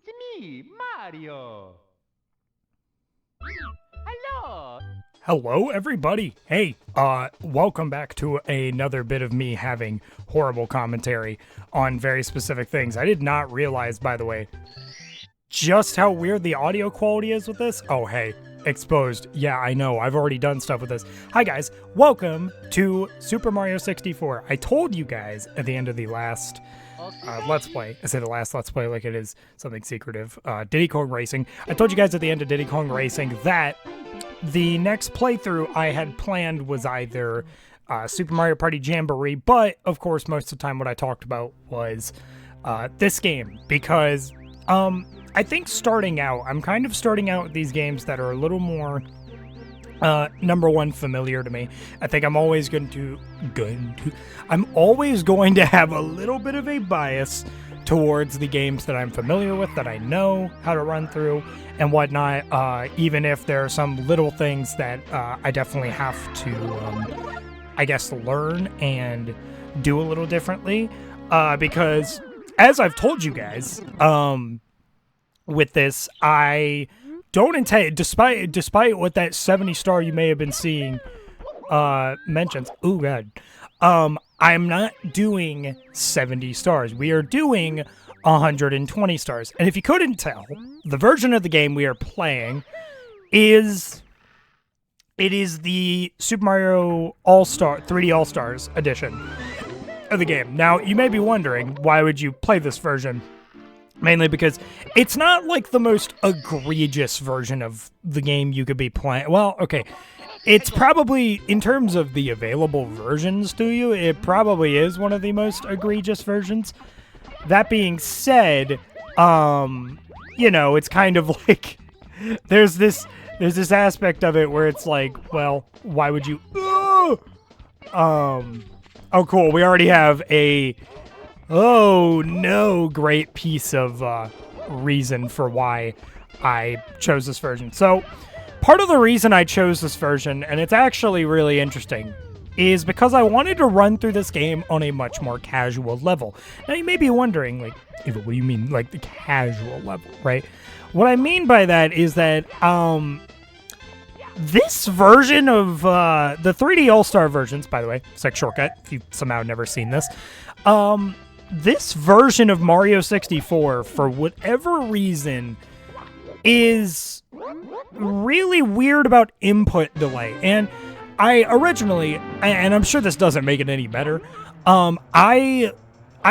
It's me, Mario. Hello. Hello, everybody. Hey, welcome back to another bit of me having horrible commentary on very specific things. I did not realize, by the way, just how weird the audio quality is with this. Oh, hey, exposed. Yeah, I know. I've already done stuff with this. Hi, guys. Welcome to Super Mario 64. I told you guys at the end of the last Let's Play. I say the last Let's Play like it is something secretive. Diddy Kong Racing. I told you guys at the end of Diddy Kong Racing that the next playthrough I had planned was either Super Mario Party Jamboree, but of course most of the time what I talked about was this game, because I think starting out, I'm kind of starting out with these games that are a little more number one, familiar to me. I think I'm always going to have a little bit of a bias towards the games that I'm familiar with, that I know how to run through and whatnot, even if there are some little things that I definitely have to, I guess, learn and do a little differently, because as I've told you guys, with this, I don't intend, despite what that 70 star you may have been seeing mentions. Oh god. I'm not doing 70 stars. We are doing 120 stars. And if you couldn't tell, the version of the game we are playing is the Super Mario All-Star 3D All-Stars edition of the game. Now, you may be wondering, why would you play this version? Mainly because it's not like the most egregious version of the game you could be playing. Well, okay. It's probably, in terms of the available versions to you, it probably is one of the most egregious versions. That being said, you know, it's kind of like, there's this aspect of it where it's like, well, why would you, oh cool, we already have a, oh no, great piece of reason for why I chose this version. So, part of the reason I chose this version, and it's actually really interesting, is because I wanted to run through this game on a much more casual level. Now, you may be wondering, like, Eva, what do you mean, like, the casual level, right? What I mean by that is that, this version of, the 3D All-Star versions, by the way, it's like shortcut, if you've somehow never seen this, this version of Mario 64, for whatever reason, is really weird about input delay. And I originally, and I'm sure this doesn't make it any better, I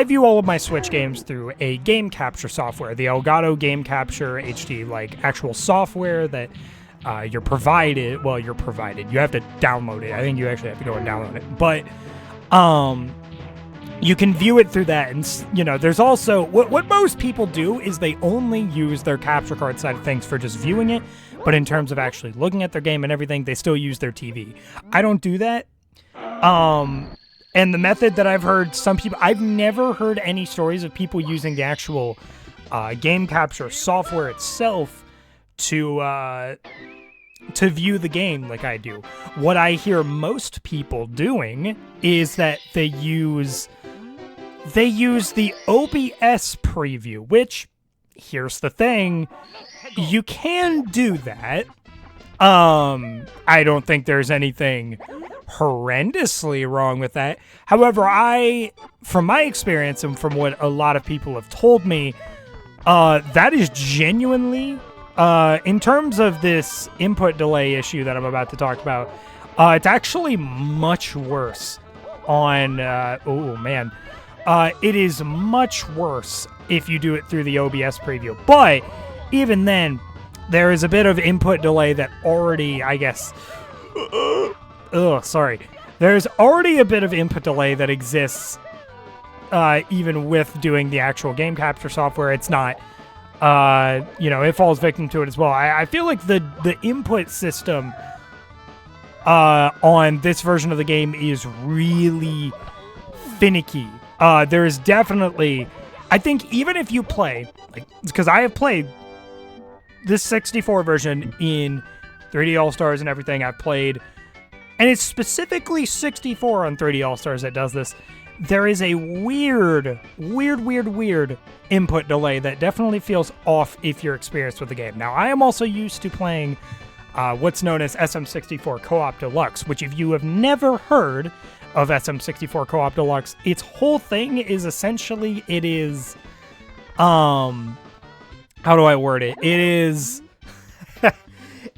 view all of my Switch games through a game capture software, the Elgato Game Capture HD, like actual software that you're provided. Well, you're provided. You have to download it. I think you actually have to go and download it. But you can view it through that, and, you know, there's also, what most people do is they only use their capture card side of things for just viewing it, but in terms of actually looking at their game and everything, they still use their TV. I don't do that. And the method that I've heard some people, I've never heard any stories of people using the actual game capture software itself to view the game like I do. What I hear most people doing is that they use the OBS preview, which, here's the thing, you can do that. I don't think there's anything horrendously wrong with that. However, from my experience and from what a lot of people have told me, that is genuinely, in terms of this input delay issue that I'm about to talk about, it's actually much worse on, oh man, it is much worse if you do it through the OBS preview. But even then, there is a bit of input delay that already, I guess, there's already a bit of input delay that exists, even with doing the actual game capture software. It's not, you know, it falls victim to it as well. I feel like the input system on this version of the game is really finicky. There is definitely, I think, even if you play, like, because I have played this 64 version in 3D All-Stars and everything, I've played, and it's specifically 64 on 3D All-Stars that does this. There is a weird input delay that definitely feels off if you're experienced with the game. Now, I am also used to playing what's known as SM64 Co-op Deluxe, which if you have never heard of SM64 Co-op Deluxe, its whole thing is essentially, it is, how do I word it? It is,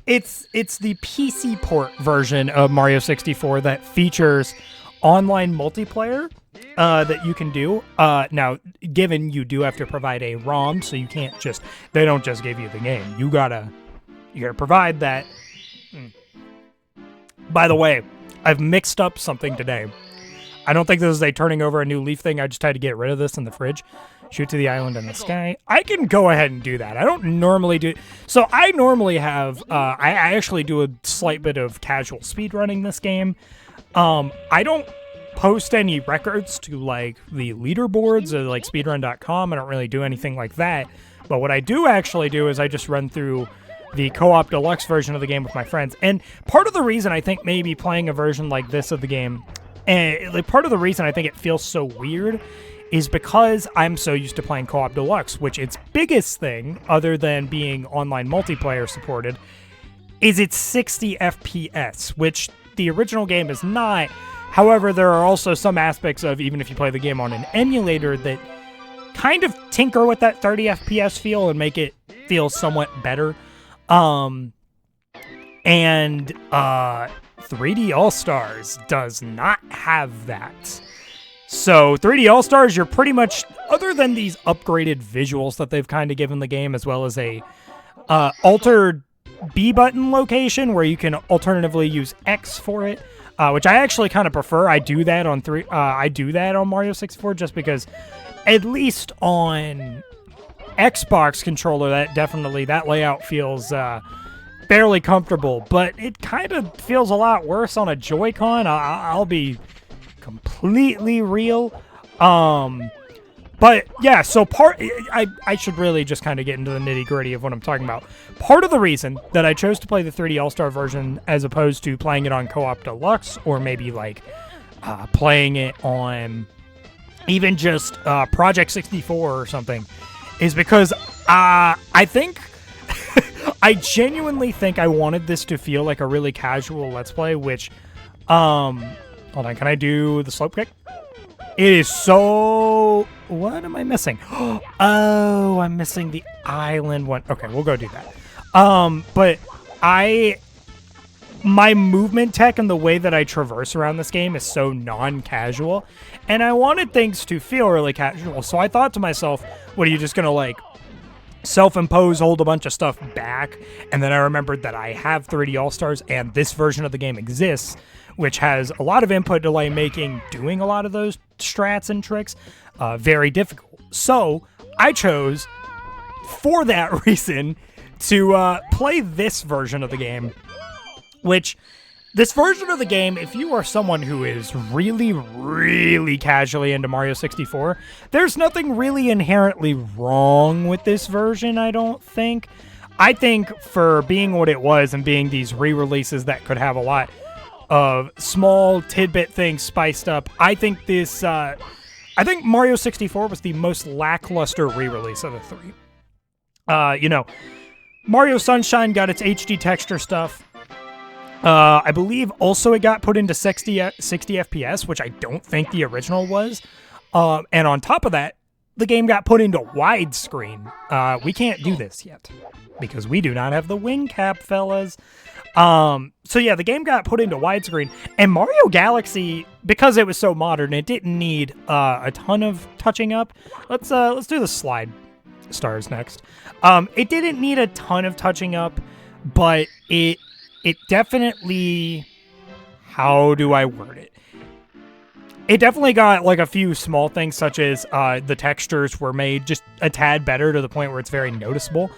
it's the PC port version of Mario 64 that features online multiplayer that you can do. Now, given you do have to provide a ROM, so you can't just, they don't just give you the game. You gotta provide that. By the way, I've mixed up something today. I don't think this is a turning over a new leaf thing. I just had to get rid of this in the fridge. Shoot to the island in the sky. I can go ahead and do that. I don't normally do... So I normally have... I actually do a slight bit of casual speedrunning this game. I don't post any records to, like, the leaderboards or, like, speedrun.com. I don't really do anything like that. But what I do actually do is I just run through the Co-op Deluxe version of the game with my friends. And part of the reason I think maybe playing a version like this of the game, and like part of the reason I think it feels so weird is because I'm so used to playing Co-op Deluxe, which its biggest thing, other than being online multiplayer supported, is its 60 FPS, which the original game is not. However, there are also some aspects of, even if you play the game on an emulator, that kind of tinker with that 30 FPS feel and make it feel somewhat better. And 3D All-Stars does not have that. So 3D All-Stars, you're pretty much, other than these upgraded visuals that they've kind of given the game, as well as a altered B button location where you can alternatively use X for it, which I actually kind of prefer. I do that on Mario 64 just because, at least on Xbox controller, that layout feels fairly comfortable, but it kind of feels a lot worse on a Joy-Con. I'll be completely real. But yeah, so I should really just kind of get into the nitty-gritty of what I'm talking about. Part of the reason that I chose to play the 3D All-Star version as opposed to playing it on Co-op Deluxe, or maybe like playing it on even just Project 64 or something, is because I think I genuinely think I wanted this to feel like a really casual Let's Play, which, hold on, can I do the slope kick? It is so... What am I missing? Oh, I'm missing the island one. Okay, we'll go do that. But my movement tech and the way that I traverse around this game is so non-casual, and I wanted things to feel really casual, so I thought to myself, what, are you just gonna, like, self-impose, hold a bunch of stuff back? And then I remembered that I have 3D All-Stars, and this version of the game exists, which has a lot of input delay, making doing a lot of those strats and tricks very difficult. So I chose, for that reason, to play this version of the game, which, this version of the game, if you are someone who is really, really casually into Mario 64, there's nothing really inherently wrong with this version, I don't think. I think for being what it was and being these re-releases that could have a lot of small tidbit things spiced up, I think this, I think Mario 64 was the most lackluster re-release of the three. You know, Mario Sunshine got its HD texture stuff. I believe also it got put into 60 FPS, which I don't think the original was. And on top of that, the game got put into widescreen. We can't do this yet because we do not have the wing cap, fellas. So yeah, the game got put into widescreen, and Mario Galaxy, because it was so modern, it didn't need a ton of touching up. Let's do the slide stars next. It didn't need a ton of touching up, but it definitely, how do I word it? It definitely got like a few small things, such as the textures were made just a tad better to the point where it's very noticeable.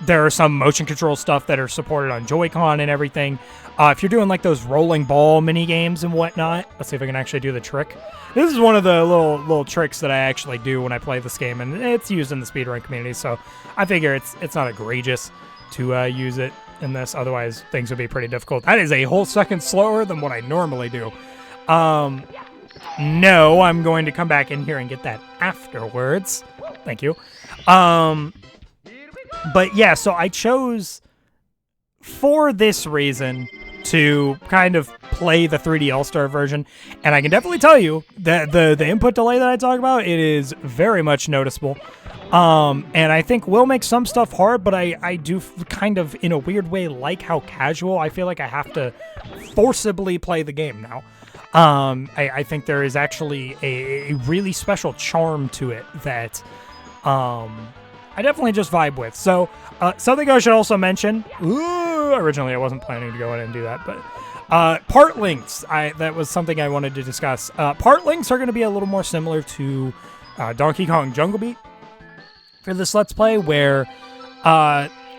There are some motion control stuff that are supported on Joy-Con and everything. If you're doing like those rolling ball mini games and whatnot, let's see if I can actually do the trick. This is one of the little tricks that I actually do when I play this game, and it's used in the speedrun community, so I figure it's not egregious to use it in this. Otherwise, things would be pretty difficult. That is a whole second slower than what I normally do. No, I'm going to come back in here and get that afterwards. Thank you. But yeah, so I chose for this reason to kind of play the 3D All-Star version, and I can definitely tell you that the input delay that I talk about, it is very much noticeable. And I think will make some stuff hard, but I do kind of, in a weird way, like how casual I feel like I have to forcibly play the game now. I think there is actually a really special charm to it that I definitely just vibe with. So something I should also mention, originally I wasn't planning to go in and do that, but part links, that was something I wanted to discuss. Part links are going to be a little more similar to Donkey Kong Jungle Beat for this Let's Play, where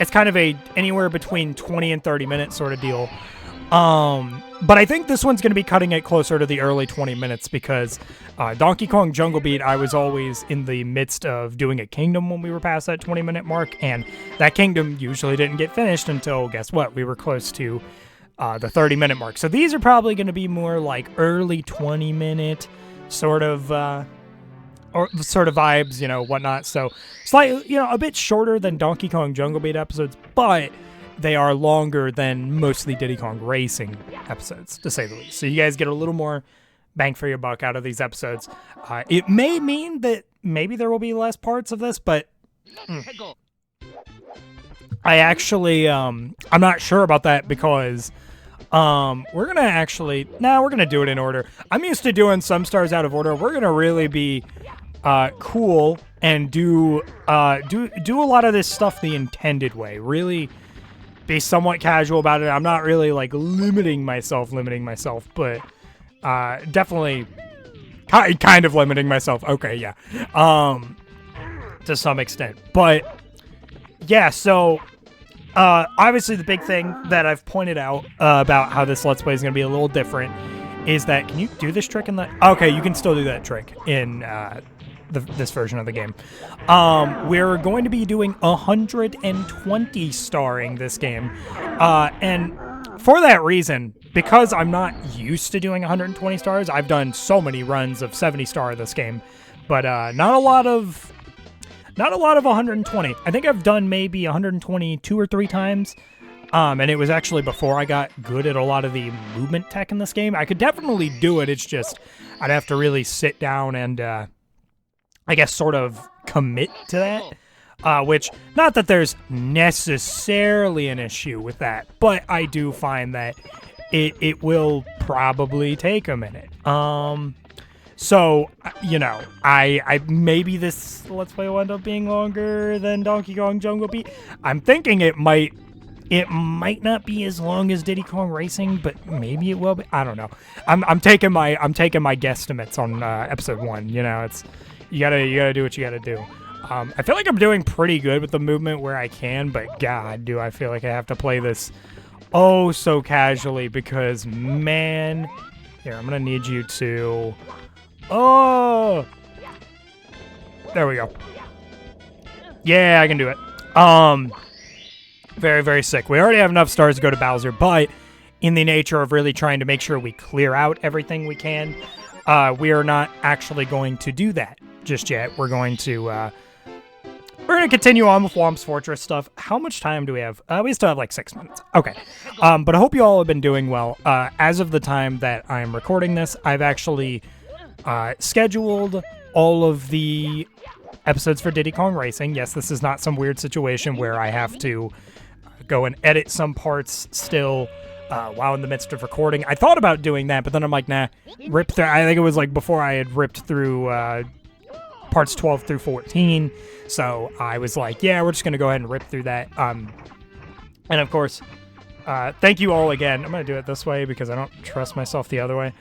it's kind of a anywhere between 20 and 30 minute sort of deal. But I think this one's going to be cutting it closer to the early 20 minutes because Donkey Kong Jungle Beat, I was always in the midst of doing a kingdom when we were past that 20-minute mark, and that kingdom usually didn't get finished until, guess what, we were close to the 30-minute mark. So these are probably going to be more like early 20-minute sort of vibes, you know, whatnot. So slightly, you know, a bit shorter than Donkey Kong Jungle Beat episodes, but they are longer than mostly Diddy Kong Racing episodes, to say the least. So you guys get a little more bang for your buck out of these episodes. It may mean that maybe there will be less parts of this, but I actually, I'm not sure about that because we're going to actually, we're going to do it in order. I'm used to doing some stars out of order. We're going to really be cool and do a lot of this stuff the intended way. Really be somewhat casual about it. I'm not really like limiting myself, but definitely kind of limiting myself. Okay, yeah. To some extent. But yeah, so obviously the big thing that I've pointed out about how this Let's Play is going to be a little different is that, can you do this trick in the... Okay, you can still do that trick in this version of the game. We're going to be doing 120 starring this game. And for that reason, because I'm not used to doing 120 stars, I've done so many runs of 70 star this game, but not a lot of 120. I think I've done maybe 120 2 or 3 times. And it was actually before I got good at a lot of the movement tech in this game. I could definitely do it. It's just I'd have to really sit down and I guess sort of commit to that. Which, not that there's necessarily an issue with that, but I do find that it will probably take a minute. So, you know, I maybe this Let's Play will end up being longer than Donkey Kong Jungle Beat. I'm thinking it might not be as long as Diddy Kong Racing, but maybe it will be. I don't know. I'm taking my guesstimates on episode 1. You know, it's you gotta do what you gotta do. I feel like I'm doing pretty good with the movement where I can, but God, do I feel like I have to play this oh so casually because, man, here, I'm gonna need you to, oh, there we go. Yeah, I can do it. Very, very sick. We already have enough stars to go to Bowser, but in the nature of really trying to make sure we clear out everything we can, we are not actually going to do that just yet. We're going to continue on with Whomp's Fortress stuff. How much time do we have? We still have like 6 minutes. Okay. But I hope you all have been doing well. As of the time that I'm recording this, I've actually scheduled all of the episodes for Diddy Kong Racing. Yes, this is not some weird situation where I have to go and edit some parts still while in the midst of recording. I thought about doing that, but then I'm like, nah, rip through. I think it was like before I had ripped through parts 12 through 14. So I was like, yeah, we're just going to go ahead and rip through that. And of course, thank you all again. I'm going to do it this way because I don't trust myself the other way.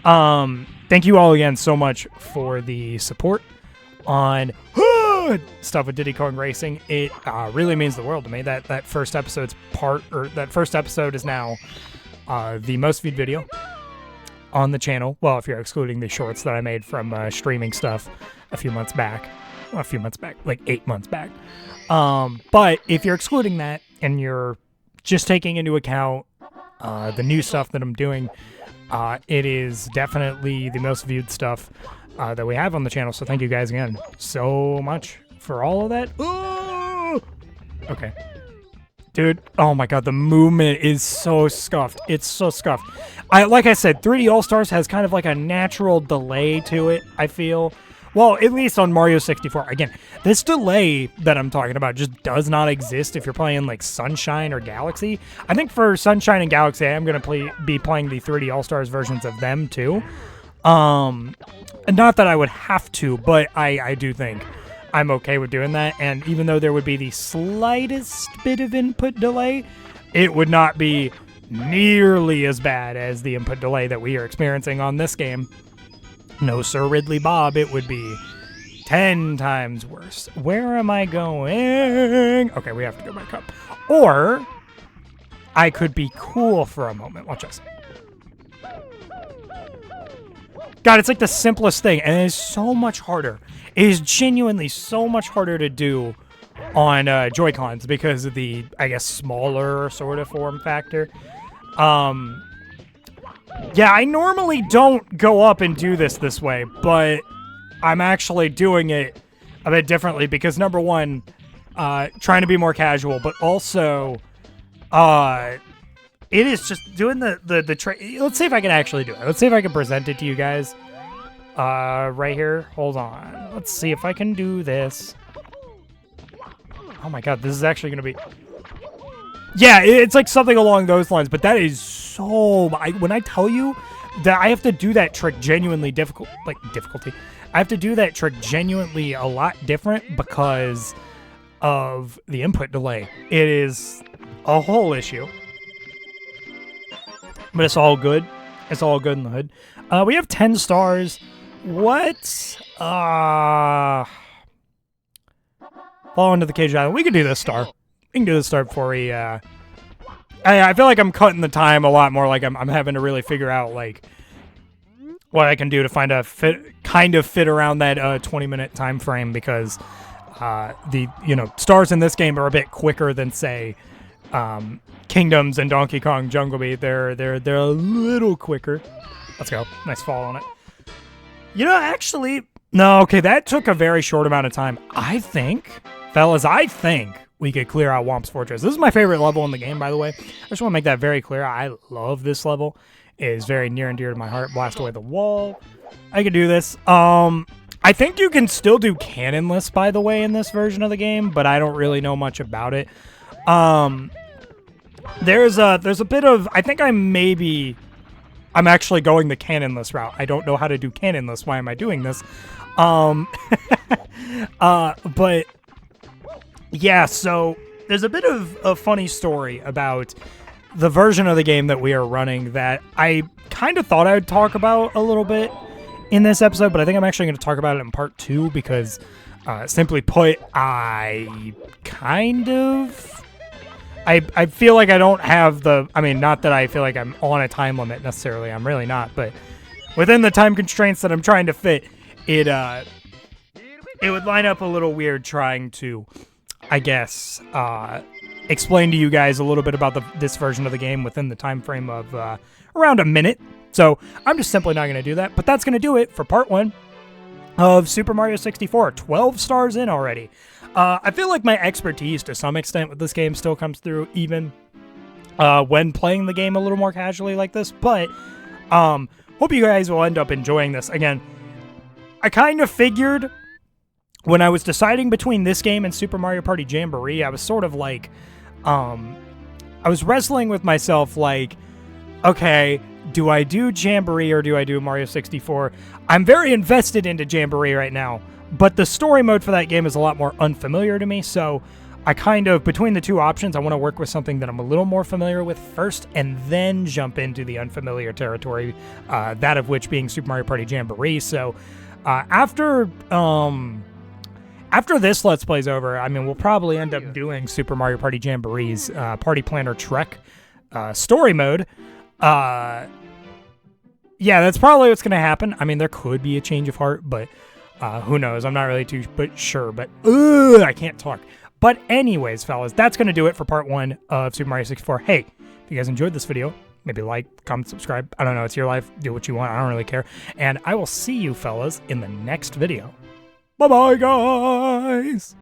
Thank you all again so much for the support on stuff with Diddy Kong Racing. It really means the world to me. That first episode is now the most viewed video on the channel. Well, if you're excluding the shorts that I made from streaming stuff a few months back, like 8 months back. But if you're excluding that and you're just taking into account the new stuff that I'm doing. It is definitely the most viewed stuff that we have on the channel. So thank you guys again so much for all of that. Ooh! Okay. Dude, oh my god, the movement is so scuffed. It's so scuffed. Like I said, 3D All-Stars has kind of like a natural delay to it, I feel. Well, at least on Mario 64. Again, this delay that I'm talking about just does not exist if you're playing like Sunshine or Galaxy. I think for Sunshine and Galaxy, I'm going to be playing the 3D All-Stars versions of them too. Not that I would have to, but I do think I'm okay with doing that, and even though there would be the slightest bit of input delay, it would not be nearly as bad as the input delay that we are experiencing on this game. No, Sir Ridley Bob, it would be 10 times worse. Where am I going? Okay, we have to go back up. Or I could be cool for a moment. Watch this. God, it's like the simplest thing, and it is so much harder. It is genuinely so much harder to do on Joy-Cons because of the, I guess, smaller sort of form factor. Yeah, I normally don't go up and do this way, but I'm actually doing it a bit differently because, number one, trying to be more casual, but also, it is just doing the let's see if I can actually do it. Let's see if I can present it to you guys. Right here. Hold on. Let's see if I can do this. Oh my god, this is actually going to be... Yeah, it's like something along those lines, but that is so... when I tell you that I have to do that trick genuinely difficulty. I have to do that trick genuinely a lot different because of the input delay. It is a whole issue. But it's all good. It's all good in the hood. We have 10 stars. What? Fall into the Cage Island. We can do this star. We can do this star before we, I feel like I'm cutting the time a lot more. Like I'm having to really figure out, like, what I can do to find a fit around that 20-minute time frame because the stars in this game are a bit quicker than, say, Kingdoms and Donkey Kong Jungle Beat. They're a little quicker. Let's go. Nice fall on it. Actually, no, okay, that took a very short amount of time. I think, fellas, we could clear out Whomp's Fortress. This is my favorite level in the game, by the way. I just want to make that very clear. I love this level. It is very near and dear to my heart. Blast away the wall. I could do this. I think you can still do cannonless, by the way, in this version of the game, but I don't really know much about it. There's a bit of... I think I'm actually going the cannonless route. I don't know how to do cannonless. Why am I doing this? But yeah, so there's a bit of a funny story about the version of the game that we are running that I kind of thought I would talk about a little bit in this episode, but I think I'm actually going to talk about it in part 2 because, simply put, I feel like I don't have not that I feel like I'm on a time limit necessarily. I'm really not, but within the time constraints that I'm trying to fit, it would line up a little weird trying to, I guess, explain to you guys a little bit about this version of the game within the time frame of around a minute. So I'm just simply not going to do that, but that's going to do it for part 1 of Super Mario 64. 12 stars in already. I feel like my expertise to some extent with this game still comes through even when playing the game a little more casually like this, but hope you guys will end up enjoying this. Again, I kind of figured when I was deciding between this game and Super Mario Party Jamboree, I was sort of like, I was wrestling with myself like, okay, do I do Jamboree or do I do Mario 64? I'm very invested into Jamboree right now, but the story mode for that game is a lot more unfamiliar to me, so I kind of, between the two options, I want to work with something that I'm a little more familiar with first, and then jump into the unfamiliar territory, that of which being Super Mario Party Jamboree. So, after this Let's Play's over, I mean, we'll probably end up doing Super Mario Party Jamboree's Party Planner Trek story mode. Yeah, that's probably what's going to happen. I mean, there could be a change of heart, but who knows? I'm not really too sure, but I can't talk. But anyways, fellas, that's going to do it for part 1 of Super Mario 64. Hey, if you guys enjoyed this video, Maybe like, comment, subscribe. I don't know. It's your life. Do what you want. I don't really care. And I will see you fellas in the next video. Bye-bye, guys.